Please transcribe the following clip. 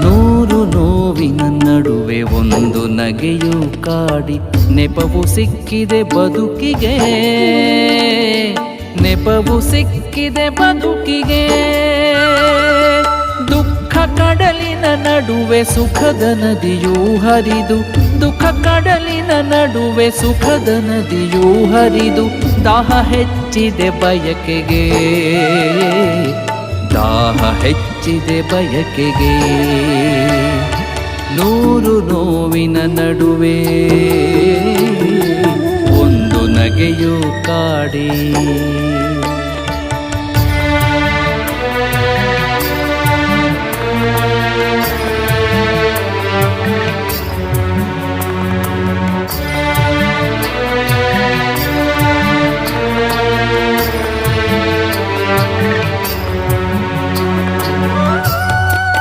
ನೂರು ನೋವಿನ ನಡುವೆ ಒಂದು ನಗೆಯು ಕಾಡಿ ನೆಪವು ಸಿಕ್ಕಿದೆ ಬದುಕಿಗೆ, ನೆಪವು ಸಿಕ್ಕಿದೆ ಬದುಕಿಗೆ. ದುಃಖ ಕಡಲಿನ ನಡುವೆ ಸುಖದ ನದಿಯೂ ಹರಿದು, ದುಃಖ ಕಡಲಿನ ನಡುವೆ ಸುಖದ ನದಿಯೂ ಹರಿದು, ದಾಹ ಹೆಚ್ಚಿದೆ ಬಯಕೆಗೆ, ದಾಹ ಹೆಚ್ಚಿದೆ ಬಯಕೆಗೆ. ನೂರು ನೋವಿನ ನಡುವೆ ಒಂದು ನಗೆಯು ಕಾಡಿ.